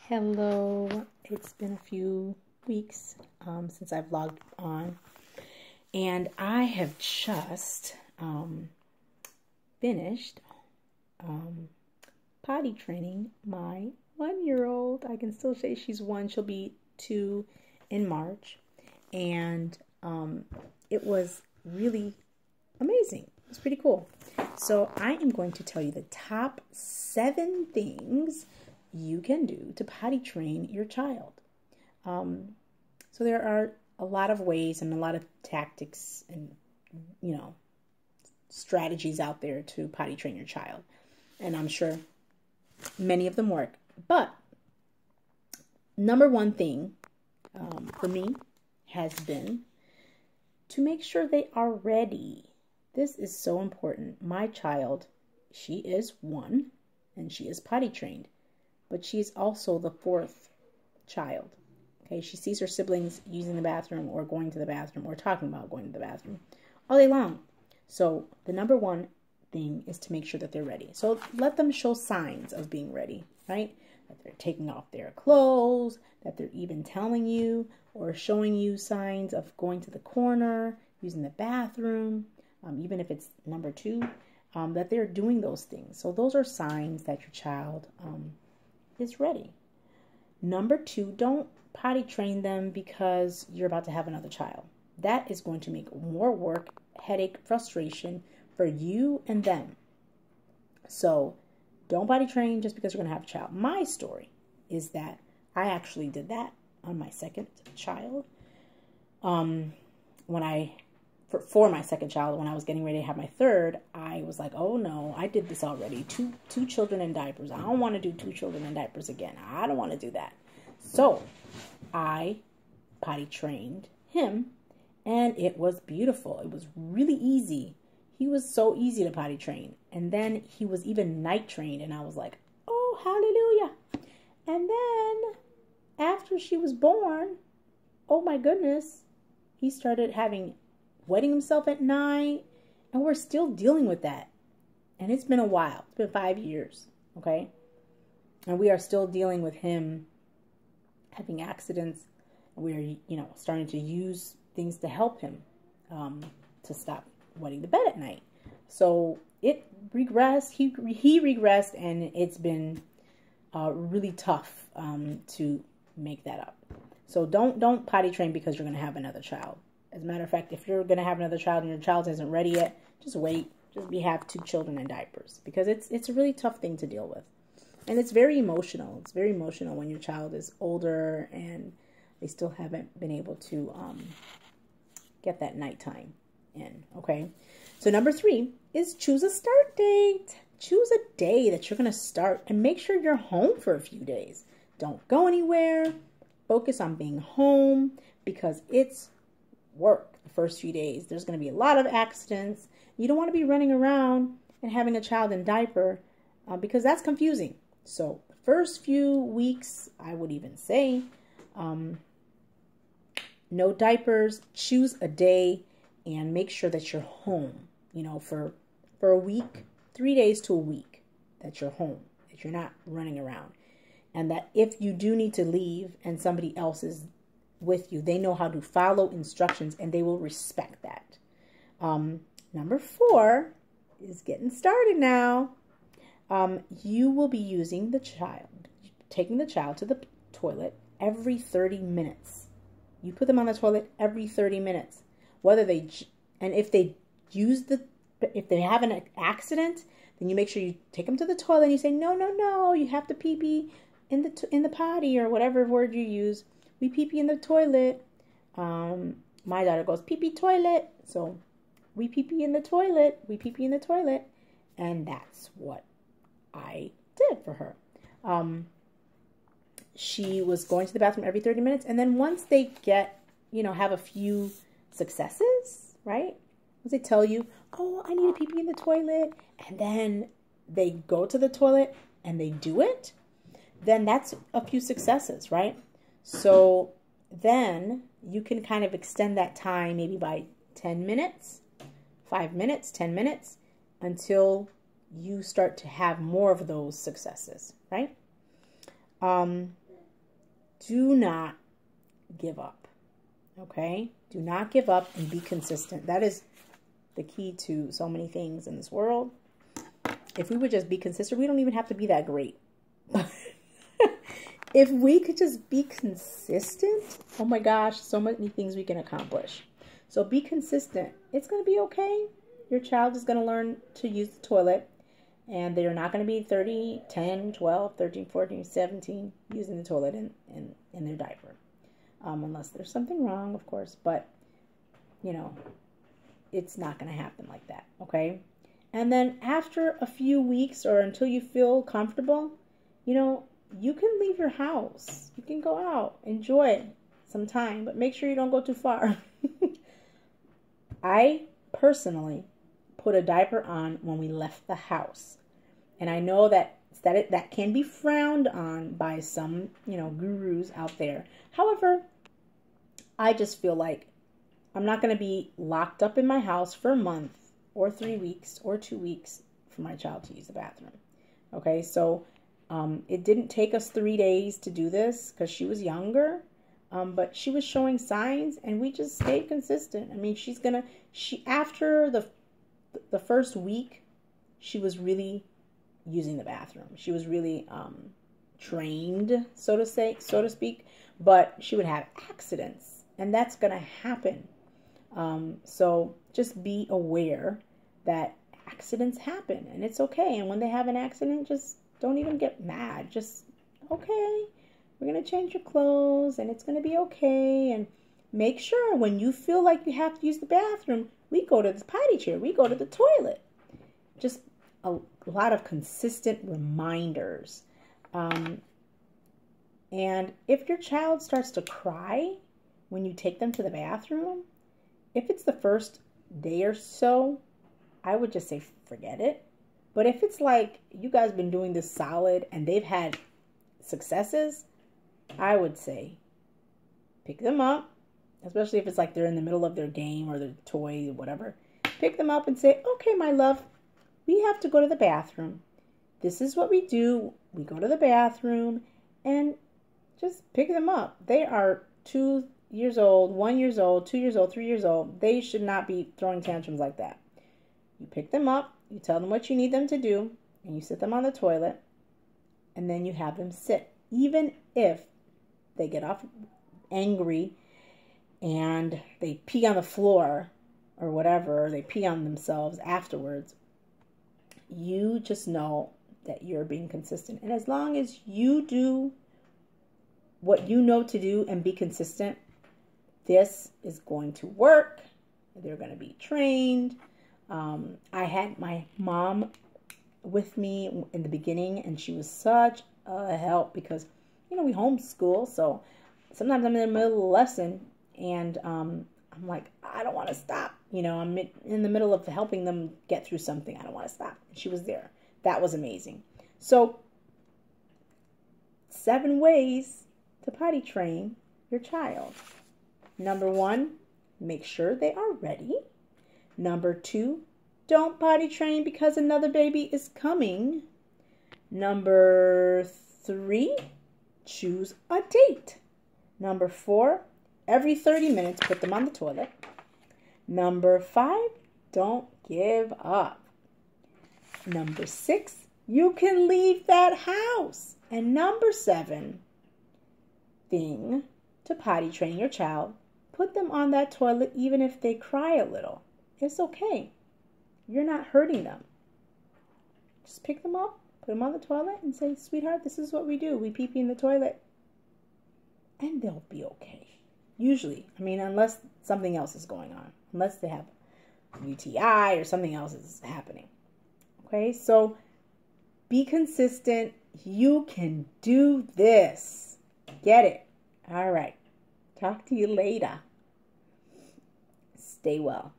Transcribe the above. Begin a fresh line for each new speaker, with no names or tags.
Hello, it's been a few weeks since I've logged on, and I have just finished potty training my 1-year-old. I can still say she's 1. She'll be 2 in March, and it was really amazing. It was pretty cool. So I am going to tell you the top 7 things you can do to potty train your child. So there are a lot of ways and a lot of tactics and, strategies out there to potty train your child. And I'm sure many of them work. But number one thing for me has been to make sure they are ready. This is so important. My child, she is 1 and she is potty trained, but she's also the 4th child. Okay, she sees her siblings using the bathroom or going to the bathroom or talking about going to the bathroom all day long. So the number one thing is to make sure that they're ready. So let them show signs of being ready, right? That they're taking off their clothes, that they're even telling you or showing you signs of going to the corner, using the bathroom, even if it's number 2, that they're doing those things. So those are signs that your child is ready. Number 2, don't potty train them because you're about to have another child. That is going to make more work, headache, frustration for you and them. So don't potty train just because you're going to have a child. My story is that I actually did that on my 2nd child. For my 2nd child, when I was getting ready to have my 3rd, I was like, oh no, I did this already. Two children in diapers. I don't want to do 2 children in diapers again. I don't want to do that. So I potty trained him, and it was beautiful. It was really easy. He was so easy to potty train. And then he was even night trained, and I was like, oh, hallelujah. And then after she was born, oh my goodness, he started wetting himself at night, and we're still dealing with that. And it's been a while. It's been 5 years, okay? And we are still dealing with him having accidents. We're, starting to use things to help him to stop wetting the bed at night. So it regressed. He regressed, and it's been really tough to make that up. So don't potty train because you're going to have another child. As a matter of fact, if you're going to have another child and your child isn't ready yet, just wait. Just have 2 children in diapers, because it's a really tough thing to deal with. And it's very emotional. It's very emotional when your child is older and they still haven't been able to get that nighttime in, okay? So number 3 is choose a start date. Choose a day that you're going to start, and make sure you're home for a few days. Don't go anywhere. Focus on being home, because it's work the first few days. There's going to be a lot of accidents. You don't want to be running around and having a child in diaper because that's confusing. So the first few weeks, I would even say, no diapers. Choose a day and make sure that you're home, for a week, 3 days to a week, that you're home, that you're not running around. And that if you do need to leave and somebody else is with you, they know how to follow instructions and they will respect that. Number 4 is getting started now. You will be taking the child to the toilet every 30 minutes. You put them on the toilet every 30 minutes. If they have an accident, then you make sure you take them to the toilet and you say, no, you have to pee in the potty, or whatever word you use. We pee in the toilet. My daughter goes pee toilet. So we pee in the toilet. We pee in the toilet. And that's what I did for her. She was going to the bathroom every 30 minutes. And then once they have a few successes, right? Once they tell you, oh, I need to pee in the toilet. And then they go to the toilet and they do it. Then that's a few successes, right? So then you can kind of extend that time maybe by 10 minutes, 5 minutes, 10 minutes, until you start to have more of those successes, right? do not give up. Okay? Do not give up and be consistent. That is the key to so many things in this world. If we would just be consistent, we don't even have to be that great. If we could just be consistent, oh my gosh, so many things we can accomplish. So be consistent. It's going to be okay. Your child is going to learn to use the toilet, and they're not going to be 30, 10, 12, 13, 14, 17 using the toilet in their diaper. Unless there's something wrong, of course. But, you know, it's not going to happen like that, okay? And then after a few weeks or until you feel comfortable, you know, you can leave your house. You can go out, enjoy some time, but make sure you don't go too far. I personally put a diaper on when we left the house. And I know that can be frowned on by some, you know, gurus out there. However, I just feel like I'm not going to be locked up in my house for a month or 3 weeks or 2 weeks for my child to use the bathroom. Okay, so it didn't take us 3 days to do this because she was younger, but she was showing signs and we just stayed consistent. I mean, after the first week, she was really using the bathroom. She was really trained, so to speak, but she would have accidents. And that's going to happen. So just be aware that accidents happen and it's okay. And when they have an accident, just don't even get mad. Just, okay, we're going to change your clothes and it's going to be okay. And make sure when you feel like you have to use the bathroom, we go to the potty chair. We go to the toilet. Just a lot of consistent reminders. And if your child starts to cry when you take them to the bathroom, if it's the first day or so, I would just say forget it. But if it's like you guys been doing this solid and they've had successes, I would say pick them up, especially if it's like they're in the middle of their game or their toy or whatever. Pick them up and say, okay, my love, we have to go to the bathroom. This is what we do. We go to the bathroom, and just pick them up. They are 2 years old, 1 year old, 2 years old, 3 years old. They should not be throwing tantrums like that. You pick them up, you tell them what you need them to do, and you sit them on the toilet, and then you have them sit. Even if they get off angry and they pee on the floor or whatever, or they pee on themselves afterwards, you just know that you're being consistent. And as long as you do what you know to do and be consistent, this is going to work. They're going to be trained. I had my mom with me in the beginning, and she was such a help because, you know, we homeschool. So sometimes I'm in the middle of a lesson and I'm like, I don't want to stop. You know, I'm in the middle of helping them get through something. I don't want to stop. And she was there. That was amazing. So 7 ways to potty train your child. Number 1, make sure they are ready. Number 2, don't potty train because another baby is coming. Number 3, choose a date. Number 4, every 30 minutes, put them on the toilet. Number 5, don't give up. Number 6, you can leave that house. And number 7 thing to potty train your child, put them on that toilet even if they cry a little. It's okay. You're not hurting them. Just pick them up, put them on the toilet, and say, sweetheart, this is what we do. We pee-pee in the toilet. And they'll be okay. Usually. I mean, unless something else is going on. Unless they have UTI or something else is happening. Okay, so be consistent. You can do this. Get it. All right. Talk to you later. Stay well.